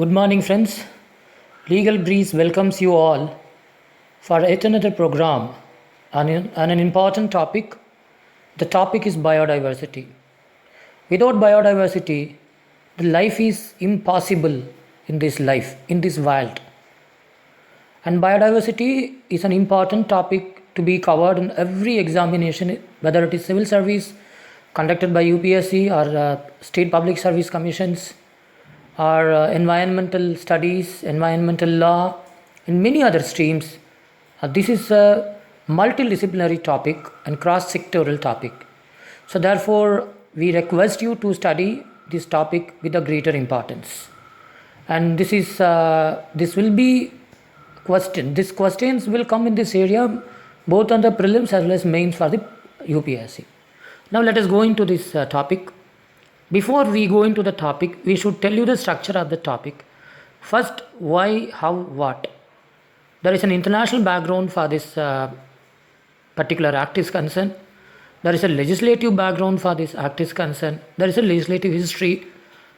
Good morning, friends. Legal Breeze welcomes you all for yet another program on an important topic. The topic is biodiversity. Without biodiversity, the life is impossible in this life, in this world. And biodiversity is an important topic to be covered in every examination, whether it is civil service conducted by UPSC or state public service commissions or environmental studies, environmental law, and many other streams. This is a multidisciplinary topic and cross-sectoral topic. So therefore, we request you to study this topic with a greater importance. And this will be question. These questions will come in this area both on the prelims as well as mains for the UPSC. Now let us go into this topic. Before we go into the topic, we should tell you the structure of the topic. First, why, how, what. There is an international background for this particular act is concerned. There is a legislative background for this act is concerned. There is a legislative history.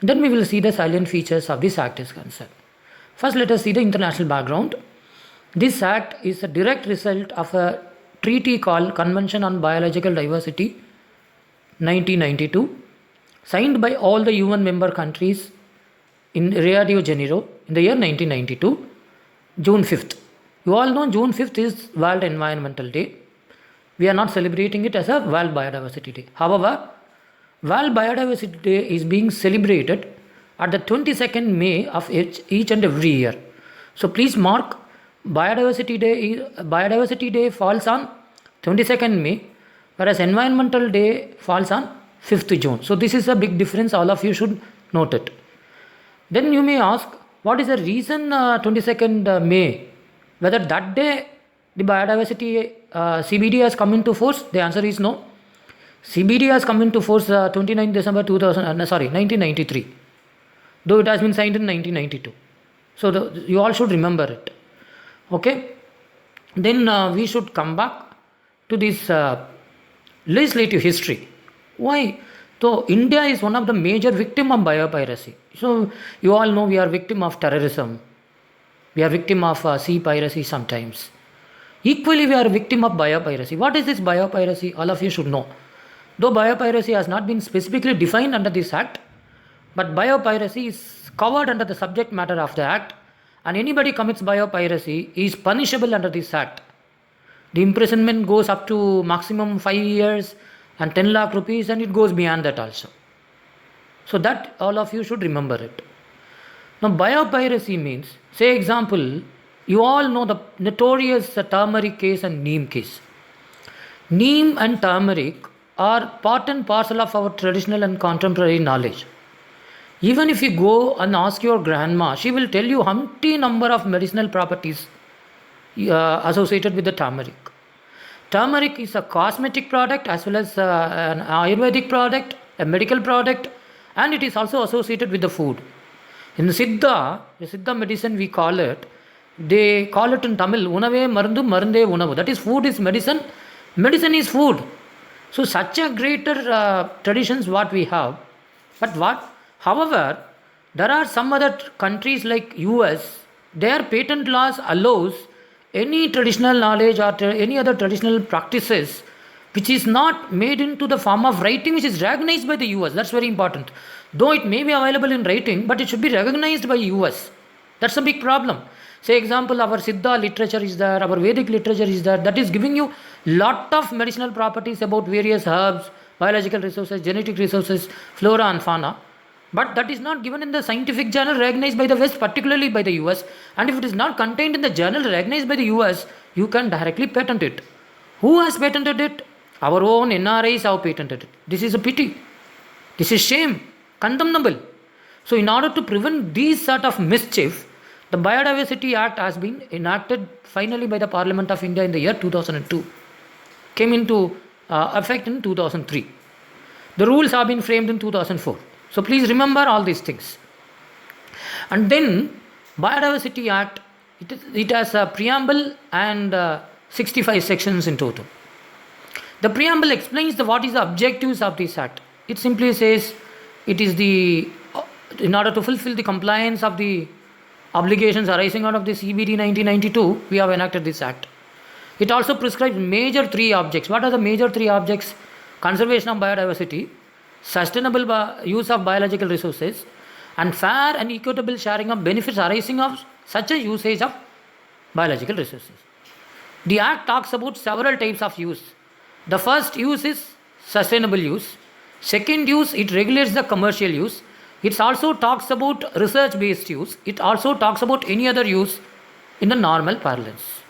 Then we will see the salient features of this act is concerned. First, let us see the international background. This act is a direct result of a treaty called Convention on Biological Diversity, 1992. Signed by all the UN member countries in Rio de Janeiro in the year 1992, June 5th. You all know June 5th is World Environmental Day. We are not celebrating it as a World Biodiversity Day. However, World Biodiversity Day is being celebrated at the 22nd May of each and every year. So please mark Biodiversity Day falls on 22nd May, whereas Environmental Day falls on 5th June. So this is a big difference. All of you should note it. Then you may ask, what is the reason 22nd May? Whether that day the biodiversity CBD has come into force? The answer is no. CBD has come into force 29 December 1993. Though it has been signed in 1992. So you all should remember it. Okay. Then we should come back to this legislative history. Why? So India is one of the major victim of biopiracy. So you all know we are victim of terrorism. We are victim of sea piracy sometimes. Equally, we are victim of biopiracy. What is this biopiracy? All of you should know. Though biopiracy has not been specifically defined under this act, but biopiracy is covered under the subject matter of the act, and anybody commits biopiracy is punishable under this act. The imprisonment goes up to maximum 5 years and 10 lakh rupees, and it goes beyond that also. So that all of you should remember it. Now biopiracy means, say example, you all know the notorious turmeric case and neem case. Neem and turmeric are part and parcel of our traditional and contemporary knowledge. Even if you go and ask your grandma, she will tell you umpty number of medicinal properties associated with the turmeric. Turmeric is a cosmetic product as well as an Ayurvedic product, a medical product, and it is also associated with the food. In the Siddha medicine we call it, they call it in Tamil, Unave Marandu Marande Unavu. That is, food is medicine, medicine is food. So such a greater traditions what we have. But what? However, there are some other countries like US, their patent laws allows any traditional knowledge or any other traditional practices which is not made into the form of writing, which is recognized by the US. That's very important. Though it may be available in writing, but it should be recognized by US. That's a big problem. Say example, our Siddha literature is there, our Vedic literature is there, that is giving you lot of medicinal properties about various herbs, biological resources, genetic resources, flora and fauna. But that is not given in the scientific journal recognized by the West, particularly by the US. And if it is not contained in the journal recognized by the US, you can directly patent it. Who has patented it? Our own NRIs have patented it. This is a pity. This is shame. Condemnable. So in order to prevent these sort of mischief, the Biodiversity Act has been enacted finally by the Parliament of India in the year 2002. Came into effect in 2003. The rules have been framed in 2004. So please remember all these things. And then Biodiversity Act, it has a preamble and 65 sections in total. The preamble explains what is the objectives of this act. It simply says it is the in order to fulfill the compliance of the obligations arising out of the CBD 1992, we have enacted this act. It also prescribes major three objects. What are the major three objects? Conservation of biodiversity, sustainable use of biological resources, and fair and equitable sharing of benefits arising of such a usage of biological resources. The Act talks about several types of use. The first use is sustainable use. Second use, it regulates the commercial use. It also talks about research based use. It also talks about any other use in the normal parlance.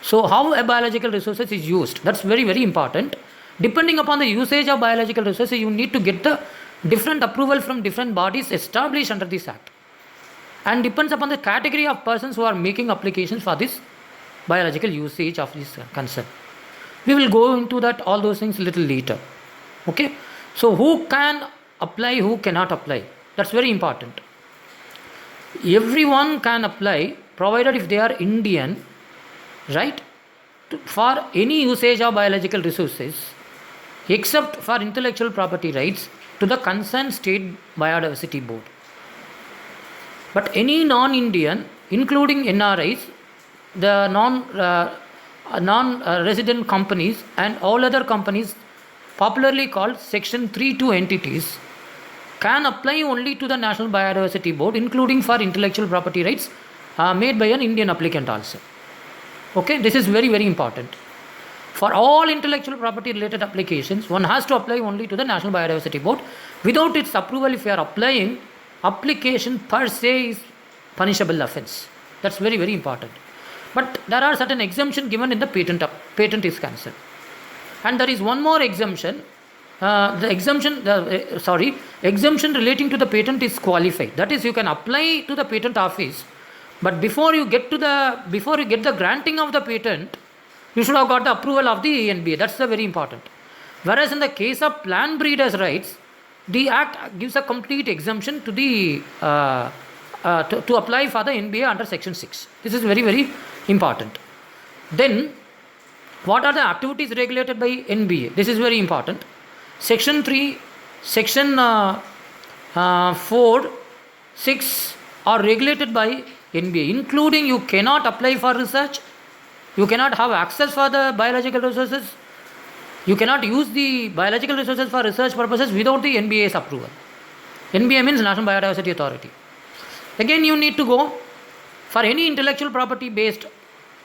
So how a biological resources is used, that's very, very important. Depending upon the usage of biological resources, you need to get the different approval from different bodies established under this act. And depends upon the category of persons who are making applications for this biological usage of this concern. We will go into that all those things a little later. Okay. So who can apply, who cannot apply? That's very important. Everyone can apply provided if they are Indian, right, for any usage of biological resources except for intellectual property rights to the concerned state biodiversity board. But any non-Indian, including NRIs, the non-resident companies and all other companies popularly called Section 3(2) entities, can apply only to the National Biodiversity Board, including for intellectual property rights made by an Indian applicant also. Okay, this is very, very important. For all intellectual property related applications, one has to apply only to the National Biodiversity Board. Without its approval, if you are applying, application per se is punishable offence. That's very, very important. But there are certain exemptions given in the patent is concerned. And there is one more exemption. Exemption relating to the patent is qualified. That is, you can apply to the patent office, but before you get the granting of the patent, you should have got the approval of the NBA. That's very important. Whereas in the case of plant breeders' rights, the Act gives a complete exemption to the to apply for the NBA under Section 6. This is very, very important. Then, what are the activities regulated by NBA? This is very important. Section 3, Section 4, 6 are regulated by NBA, including you cannot apply for research, you cannot have access for the biological resources, you cannot use the biological resources for research purposes without the NBA's approval. NBA means National Biodiversity Authority. Again, you need to go for any intellectual property based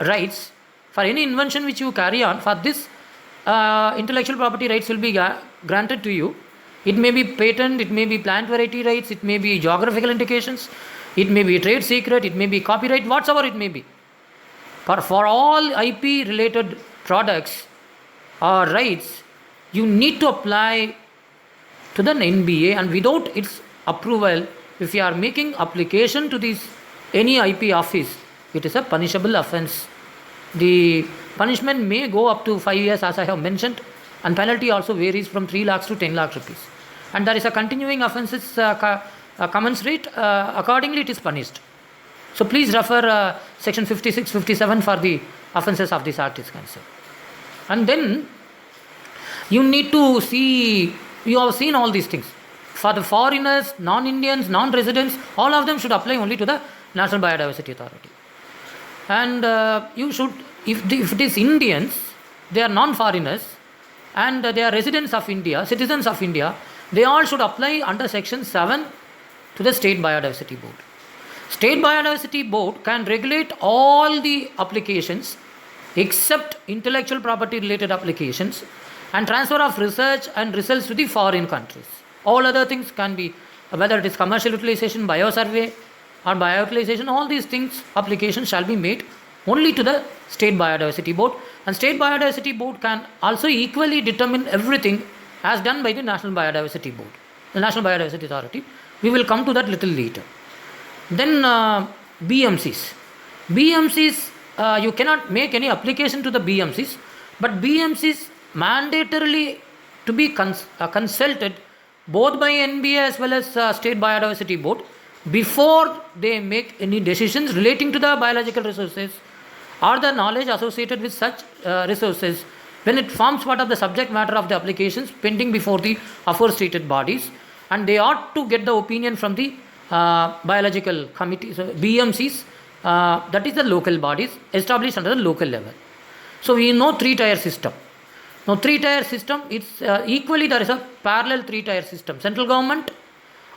rights, for any invention which you carry on, for this intellectual property rights will be granted to you. It may be patent, it may be plant variety rights, it may be geographical indications, it may be trade secret, it may be copyright, whatsoever it may be. But for all IP related products or rights, you need to apply to the NBA, and without its approval, if you are making application to this any IP office, it is a punishable offence. The punishment may go up to 5 years, as I have mentioned, and penalty also varies from 3 lakhs to 10 lakh rupees. And there is a continuing offences commensurate, accordingly it is punished. So please refer Section 56, 57 for the offences of this Act is concerned. And then you need to see, you have seen all these things. For the foreigners, non-Indians, non-residents, all of them should apply only to the National Biodiversity Authority. And you should, if it is Indians, they are non-foreigners, and they are residents of India, citizens of India, they all should apply under Section 7 to the State Biodiversity Board. State Biodiversity Board can regulate all the applications except intellectual property related applications and transfer of research and results to the foreign countries. All other things can be, whether it is commercial utilization, biosurvey or bioutilization, all these things, applications shall be made only to the State Biodiversity Board. And State Biodiversity Board can also equally determine everything as done by the National Biodiversity Board, the National Biodiversity Authority. We will come to that little later. Then BMCs. BMCs, you cannot make any application to the BMCs, but BMCs mandatorily to be consulted both by NBA as well as State Biodiversity Board before they make any decisions relating to the biological resources or the knowledge associated with such resources when it forms part of the subject matter of the applications pending before the aforestated bodies. and they ought to get the opinion from the biological committees, BMCs, that is the local bodies established under the local level. So we know three-tier system. Now three-tier system, it's equally there is a parallel three-tier system. Central government,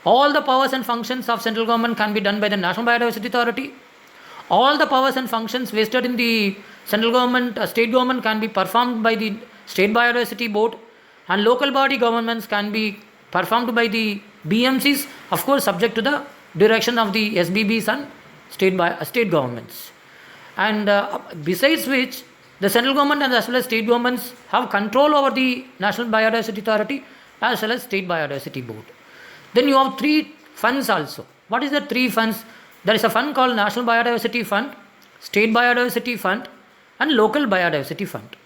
all the powers and functions of central government can be done by the National Biodiversity Authority. All the powers and functions vested in the central government, state government can be performed by the State Biodiversity Board, and local body governments can be performed by the BMCs, of course subject to the direction of the SBBs and state governments. And besides which, the central government and as well as state governments have control over the National Biodiversity Authority as well as State Biodiversity Board. Then you have three funds also. What is the three funds? There is a fund called National Biodiversity Fund, State Biodiversity Fund, and Local Biodiversity Fund.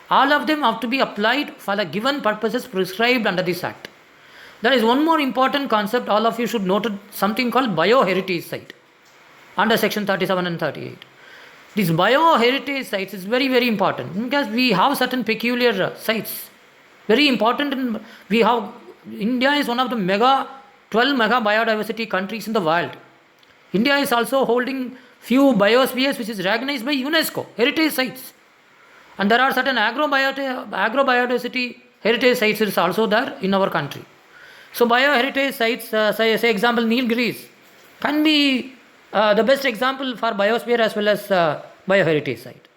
All of them have to be applied for the given purposes prescribed under this Act. There is one more important concept all of you should note, something called bioheritage site under section 37 and 38. These bioheritage sites is very, very important because we have certain peculiar sites. Very important. India is one of the 12 mega biodiversity countries in the world. India is also holding few biospheres which is recognized by UNESCO, heritage sites. And there are certain agrobiodiversity heritage sites is also there in our country. So bioheritage sites, say example Nilgiris, can be the best example for biosphere as well as bioheritage site.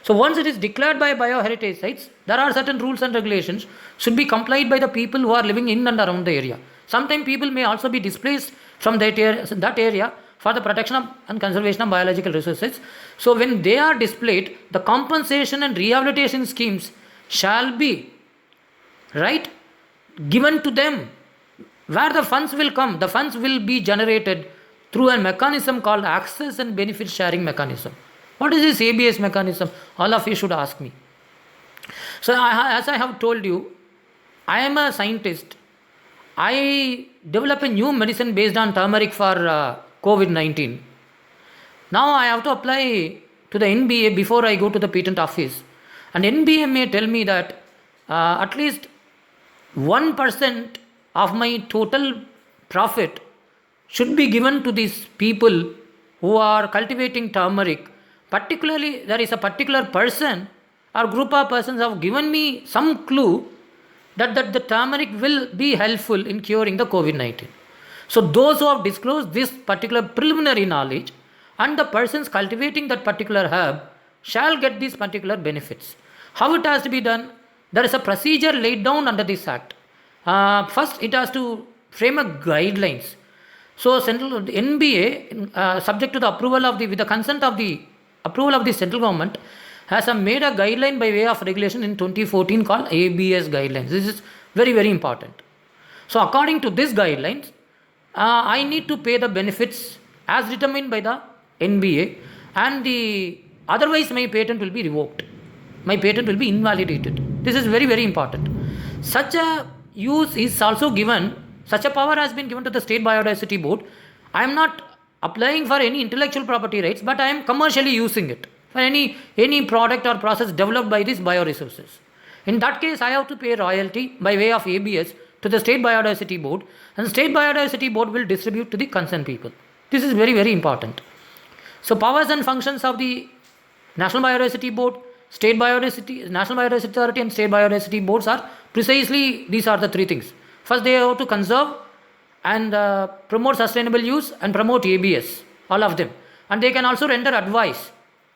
So once it is declared by bioheritage sites, there are certain rules and regulations should be complied by the people who are living in and around the area. Sometimes people may also be displaced from that area for the protection of and conservation of biological resources. So when they are displaced, the compensation and rehabilitation schemes shall be given to them. Where the funds will come, the funds will be generated through a mechanism called access and benefit sharing mechanism. What is this ABS mechanism? All of you should ask me. So as I have told you, I am a scientist. I develop a new medicine based on turmeric for COVID-19. Now I have to apply to the NBA before I go to the patent office. And NBA may tell me that at least 1% of my total profit should be given to these people who are cultivating turmeric. Particularly, there is a particular person or group of persons have given me some clue that the turmeric will be helpful in curing the COVID-19. So those who have disclosed this particular preliminary knowledge and the persons cultivating that particular herb shall get these particular benefits. How it has to be done? There is a procedure laid down under this Act. First, it has to frame a guidelines. So central NBA, subject to the approval of with the consent of the approval of the central government, has made a guideline by way of regulation in 2014 called ABS guidelines. This is very, very important. So according to these guidelines, I need to pay the benefits as determined by the NBA, and otherwise my patent will be revoked. My patent will be invalidated. This is very, very important. Such a use is also given, such a power has been given to the State Biodiversity Board. I am not applying for any intellectual property rights, but I am commercially using it for any product or process developed by these bioresources. In that case, I have to pay royalty by way of ABS to the State Biodiversity Board, and the State Biodiversity Board will distribute to the concerned people. This is very, very important. So powers and functions of the National Biodiversity Board, National Biodiversity Authority and State Biodiversity Boards are precisely these are the three things. First, they have to conserve and promote sustainable use and promote ABS, all of them. And they can also render advice.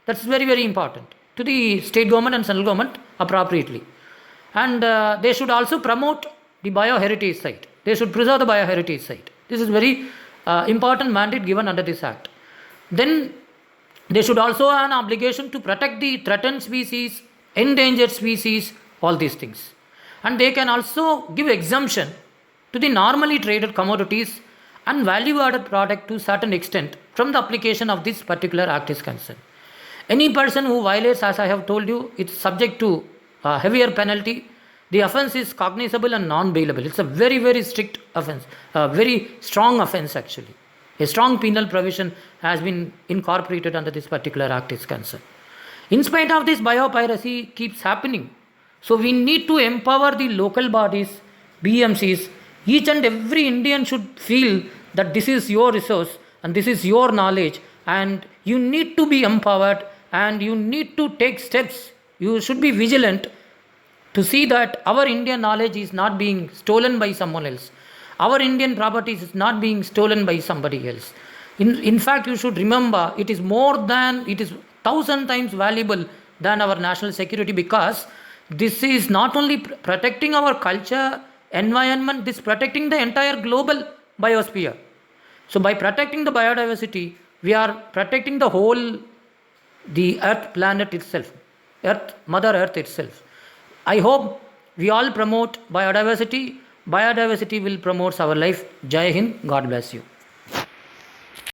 That's very, very important to the state government and central government appropriately. And they should also promote the bioheritage site. They should preserve the bioheritage site. This is very important mandate given under this Act. Then they should also have an obligation to protect the threatened species, endangered species, all these things. And they can also give exemption to the normally traded commodities and value-added product to a certain extent from the application of this particular Act is concerned. Any person who violates, as I have told you, it's subject to a heavier penalty. The offence is cognizable and non-bailable. It's a very, very strict offence, a very strong offence actually. A strong penal provision has been incorporated under this particular Act is concerned. In spite of this, biopiracy keeps happening. So we need to empower the local bodies, BMCs, Each and every Indian should feel that this is your resource and this is your knowledge, and you need to be empowered and you need to take steps. You should be vigilant to see that our Indian knowledge is not being stolen by someone else. Our Indian properties is not being stolen by somebody else. In fact, you should remember it is more than, it is 1,000 times valuable than our national security, because this is not only protecting our culture, environment, this is protecting the entire global biosphere. So by protecting the biodiversity, we are protecting the whole, the earth planet itself, earth, mother earth itself. I hope we all promote biodiversity. Biodiversity will promote our life. Jai Hind. God bless you.